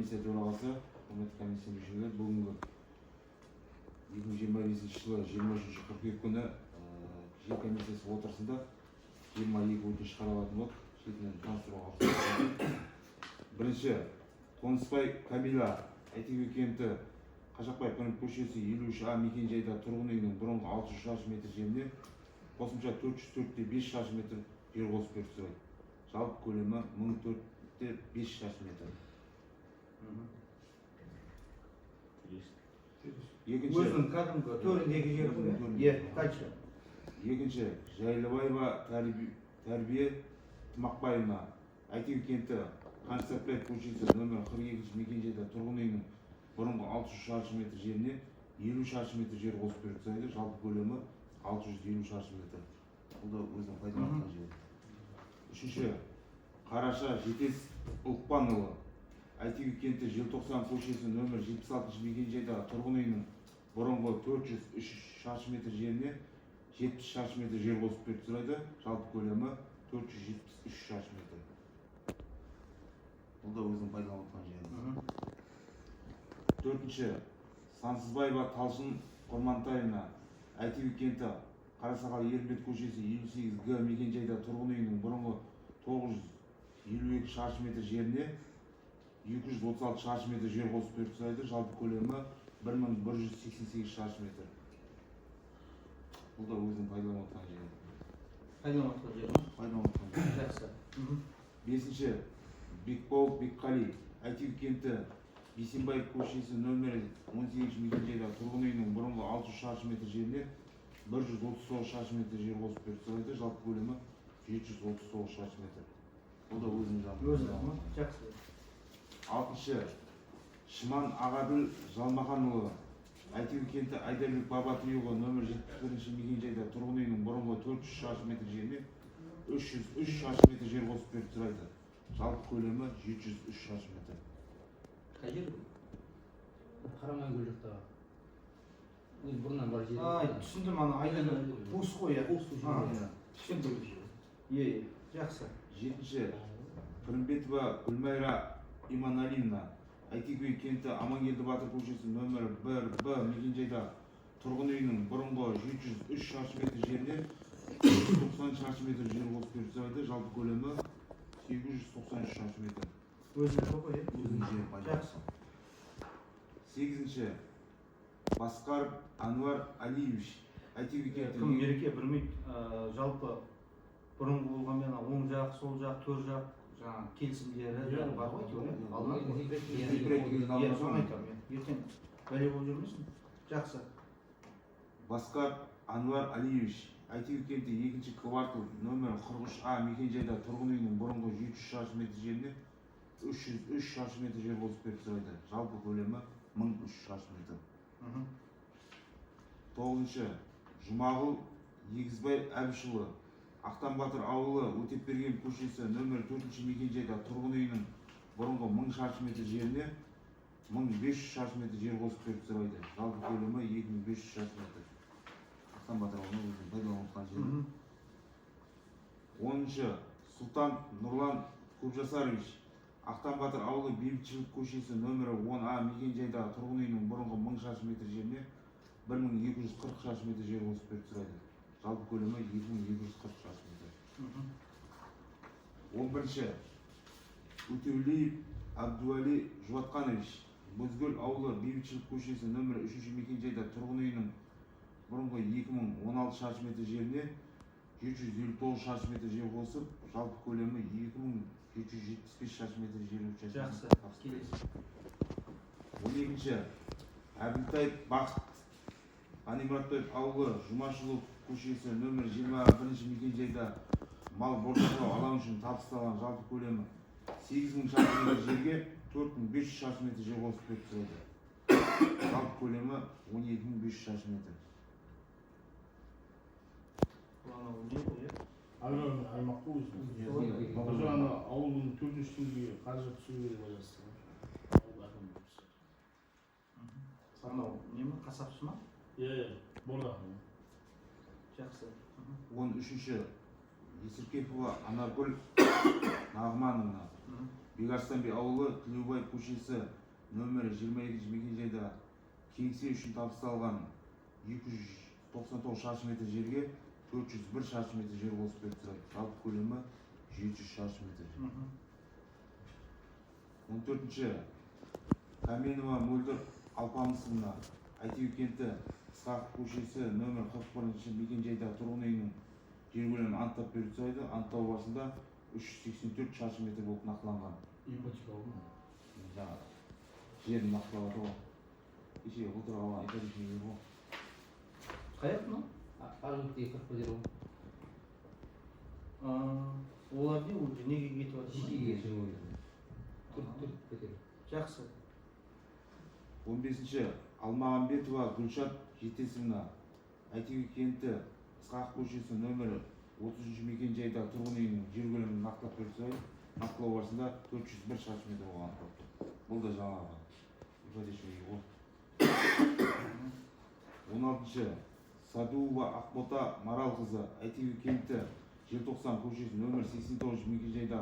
комиссия төрағасы, құрметті комиссия мүшелері, бүгінгі 2025 жылы 23 қыркүйек күні жер комиссиясы отырысында 22 өтініш қаралатын болды. Шетінен таныстыруға рұқсат. Бірінші, Қонысбай Камила, Әйтеке кенті, Қашақбаев көшесі 53А мекен-жайда тұрғын үйінің бұрынғы 600 шаршы метр жеріне қосымша 404,5 шаршы метр жер қосып беріп сұрайды. Жалпы көлемі 1004,5 шаршы метр. Өзінің кәдімгі төріндегі жер ғой. Екінші, Жайлыбаева Тәрбие Тымақбаевна, Әйтеке кенті, Қаншсапбаев көшесі нөмір 42 мекен-жайда тұрғын үйінің бұрынғы 600 шаршы метр жеріне 50 шаршы метр жер қосып беріп сұрайды. Жалпы көлемі 650 шаршы метр. Бұл да өзінің пайдаланған жері. Үшінші, Қараша Жетес Ұлықпанұлы, Әйтеке кенті, Желтоқсан көшесі нөмір 76 мекен-жайда тұрғын үйінің бұрынғы 403 шаршы метр жеріне 70 шаршы метр жер қосып беріп сұрайды. Жалпы көлемі 473 шаршы метр. Бұл да өзінің пайдаланған жері. Төртінші, Сансызбаева Талшын Құрмантаевна, Әйтеке кенті, Қарасақал Ерімбет көшесі 58Г мекен-жайда тұрғын үйінің бұрынғы 952 шаршы метр жеріне 236 шаршы метр жер қосып беріп сұрайды. Жалпы көлемі 1188 шаршы метр. Бұл да өзінің пайдаланған жері. Пайдаланған жері ма? Пайдаланған жері. Жақсы. Бесінші, Бекбол Бекқали, Әйтеке кенті, Бейсенбаев көшесі нөмірі 18 мекен-жайда тұрғын үйінің бұрынғы 600 шаршы метр жеріне 139 шаршы метр жер қосып беріп сұрайды. Жалпы көлемі 739 шаршы метр. Бұл да өзінің жағдайы. Жақсы. Алтыншы, Шыман Ағаділ Жалмаханұлы, Әйтеке кенті, Айдарбек Бабатұлы нөмір 71 мекен-жайда тұрғын үйінің бұрынғы 400 шаршы метр жеріне 303 шаршы метр жер қосып беріп сұрайды. Жалпы көлемі 703 шаршы метр. Қай жер бұл? Қарамайкөл жақтағы. Өзі бұрыннан бар жер. Түсіндім, ана айдың қуыс қой. Түсіндім. Жақсы. Жетінші, Пірімбетова Гүлмайра Иманалиевна, Әйтеке кенті, Амангелді Батыр көшесі нөмір 1Б мекен-жайда тұрғын үйінің бұрынғы 703 шаршы метр жеріне 90 шаршы метр жер қосып беріп сұрайды. Жалпы көлемі 893 шаршы метр. Өзінің қой. Өзінің жері пайда. Жақсы. Сегізінші, Басқаров Ануар Алиевич, Әйтеке кенті. Кім мереке білмейді. Жалпы бұрынғы болғанмен оң жақ, сол жақ, төр жақ келісімдері бар ғой теория. Соны айтамын. Ертең бәле болып жүрмесін. Жақсы. Басқаров Ануар Алиевич, Әйтеке кенті, 2-ші квартал нөмір 43А мекен-жайда тұрғын үйінің бұрынғы 700 шаршы метр жеріне 303 шаршы метр жер қосып беріп сұрайды. Жалпы көлемі 1003 шаршы метр. 9-ші, Жұмағұл Егізбай Әбішұлы, Ақтан Батыр ауылы, Өтепберген көшесі нөмір 4-ші мекен-жайда тұрғын үйінің бұрынғы 1000 шаршы метр жеріне 1500 шаршы метр жер қосып беріп сұрайды. Жалпы көлемі 2500 шаршы метр. Ақтан Батыр ауылының өзінің пайдаланылған жері. 10-ші, Сұлтан Нұрлан Көпжасарович, Ақтан Батыр ауылы, Бейбітшілік көшесі нөмірі 10А мекен-жайда тұрғын үйінің бұрынғы 1000 шаршы метр жеріне 1240 шаршы метр жер қосып беріп сұрайды. Жалпы көлемі 2240 шаршы метр. 11-ші, Өтеулиев Абдуали Жұбатқанович, Бозгөл ауылы, Бейбітшілік көшесі нөмірі 3-ші мекен-жайда тұрғын үйінің бұрынғы 2016 шаршы метр жеріне 759 шаршы метр жер қосып, жалпы көлемі 2775 шаршы метр жер учаскесі. Жақсы. 12-ші, Әбілтаев Бақыт, Анимратбаев ауылы, Жұмашұлы көшесі нөмір 21-ші мекен-жайда мал бордақылау алаң үшін табысталған. Жалпы көлемі 8000 шаршы метр жерге 4500 шаршы метр жер қосып беріп сұрайды. Жалпы көлемі 12500 шаршы метр. Аймақ қой өзіміз. Жаңа ауылдың 4-ші теңгеге қаржы түсу керек байланысты. Анау неме қасапшы ма? Бордақы. Жақсы. 13-ші, Есіркепова Анаргүл Нағмановна, Бекарыстанбек ауылы Тілеубай көшесі нөмірі 22 мекенжайда кеңсе үшін табысталған 299 шаршы метр жерге 401 шаршы метр жер қосып беріп тұрады. Жалпы көлемі 700 шаршы метр. 14-ші Каменова Мөлдір Алпамысовна, Әйтеуір кенті Ысқақов көшесі нөмір 41-ші мекенжайда тұрғын үйінің жер көлемін анықтап беріп сұрайды. анықтау барысында 384 шаршы метр болып нақтыланған. ипотека алды ма? Жаңа жерін нақтылап жатыр ғой. Кеше отырған ипотечный жер ғой. Қаяқ мынау? Аргүлдегі кірпілер ғой. Олар не уже неге кетіп жатыр? Жекеге жүріп ойды. Төрт пәтер. Жақсы. 15-ші Алмағамбетова Гүлшат Жетесовна, Әйтеуір кенті Ысқақов көшесі нөмірі 30-ші мекенжайда тұрғын үйінің жер көлемін нақтылап беріп сұрайды. Нақтылау барысында 401 шаршы метр болған. Бұл да жаңағы ипотечный ғой. 16-ші Садуова Ақбота Маралқызы, Әйтеуір кенті Желтоқсан көшесі нөмір 89 мекенжайда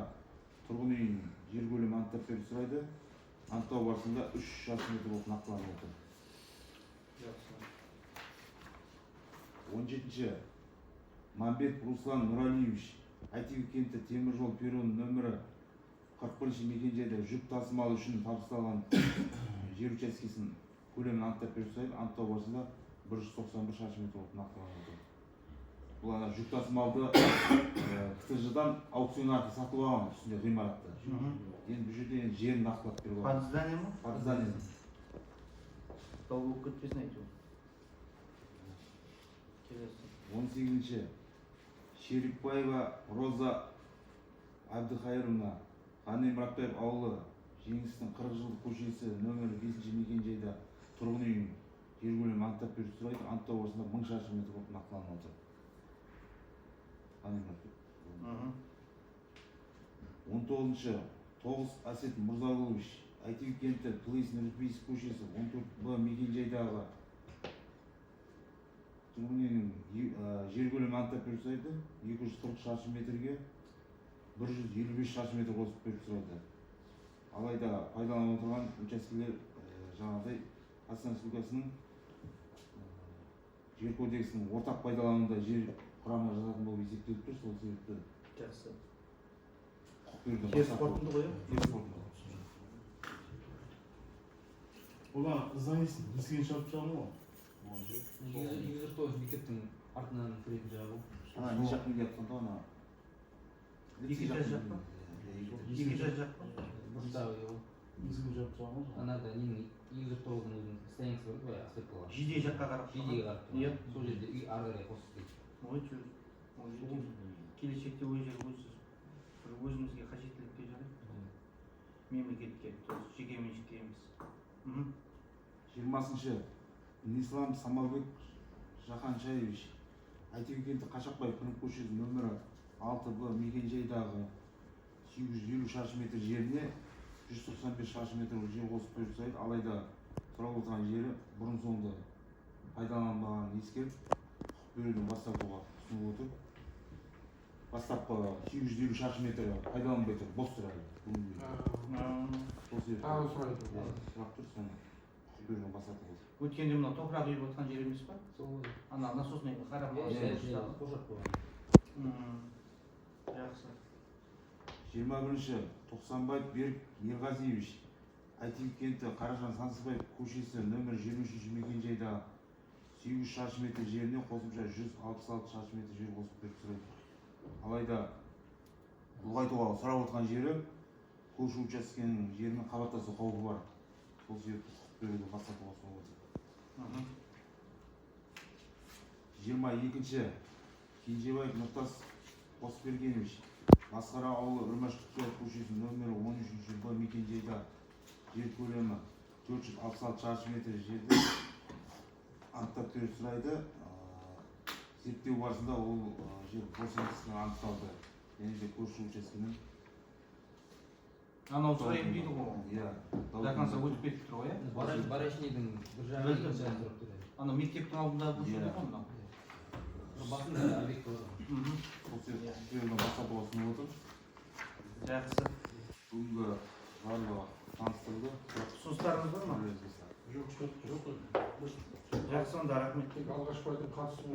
тұрғын үйінің жер көлемін анықтап беріп сұрайды. Анықтау барысында 3 шаршы метр болып нақтыланып отыр. 17-ші Мамбет Руслан Нұралиевич, Әйтеуір кенті темір жол перроны нөмірі 41-ші мекенжайда жүк тасымалы үшін табысталған жер учаскесінің көлемін анықтап беріп сұрайды. Анықтау барысында 191 шаршы метр болып нақтыланып отыр. Бұл жүк тасымалды КТЖ-дан аукцион арқылы сатып алған үстінде ғимаратты. Енді бұл жерде жерін нақтылап беріп алған. Под зданием ма? Под зданием. Тау болып кетпесін әйтеуір. Келесі. 18-ші Шерикбаева Роза Әбдіхайыровна, Ғани Мұратбаев ауылы Жеңістің 40 жылдық көшесі нөмірі 5-ші мекенжайда тұрғын үйінің жер көлемін анықтап беріп сұрайды. Анықтау барысында 1000 шаршы метр болып нақтыланып отыр. Ғани Мұратбаев. 19-ші Тоғыз Асет Мұрзағұлович, Әйтеуір кенті Плейс Нұрпейісов көшесі 14-б мекенжайдағы тұрғын үйінің жер көлемін анықтап беріп сұрайды. 240 шаршы метрге 155 шаршы метр қосып беріп сұрайды. Алайда пайдаланып отырған учаскелер жаңағыдай Қазақстан Республикасының жер кодексінің ортақ пайдалануда жер құрамына жататын болып есептеліп тұр. Сол себепті Жақсы. теріс қорытынды қоямын. теріс қорытынды. Олар зданиесін ескен шарп жағын ғой. 109 мектептің артынан кіретін жағы ғой. Ана не жақ неге жатқанда ана Екі жақ жақ па? Екі жақ жақ па? Бұрыштағы ғой. Ескен шарп жағын ғой. Анада ненің 109-ның өзінің станциясы бар ғой, асфальталған. Жиде жаққа қарап. Жидеге қарап. Иә. Сол жерде үй ары қарай қосып кетті. Ой, келешекте ол жер өзімізге қажеттілікке жарайды. Мемлекетке, жеке меншікке емес. 20-ші Нислам Самалбек Жаханшаевич, Әйтеуір кенті Қашақбаев көшесі нөмірі 6-б мекенжайдағы 850 шаршы метр жеріне 195 шаршы метр жер қосып беріп сұрайды. Алайда сұрап отырған жері бұрын соңды пайдаланбағанын ескеріп, құқық беруден бас тартуға ұсынып отыр. Бастапқы 850 шаршы метр пайдаланбай тұр, бос тұр әлі. Сол себепті сұрақ тұр, соны құқық беруден бас тартуға. Өткенде мына топырақ үйіп отқан жер емес па? Сол ғой. Ана насосный қарап Қожат болған. Жақсы. 21-ші Тоқсанбаев Берік Ерғазиевич, Әйтеуір кенті Қаражан Сансызбаев көшесі нөмір 23-ші мекенжайда 800 шаршы метр жеріне қосымша 166 шаршы метр жер қосып беріп сұрайды. Алайда ұлғайтуға сұрап отқан жері көрші учаскенің жерінің қабаттасу қаупі бар. Сол себепті құқық беруді бас тартуға ұсынып отыр. 22-ші Кенжебаев Нұртас Қосбергенович, Масқара ауылы Үрмаш Құтбаев көшесі нөмірі 13-ші Б мекенжайда жер көлемі 466 шаршы метр жерді анықтап беріп сұрайды. Зерттеу барысында ол жер босанысына анықталды. Және де көрші учаскенің Анау сұрайын дейді ғой. Иә. До конца өтіп кетіп тұр ғой, иә? Барашнийдің бір жағы екінші жағын тұрып тұр. Ана мектептің алдында бұл жерде ғой мынау. басында да объект бар. Бұл жерден бастап болсын отыр. Жақсы. Бүгінгі барлығы таныстырды. Ұсыныстарыңыз бар ма? Жоқ, жоқ. Жақсы, онда рахмет. Тек алғашқы айтып қатысу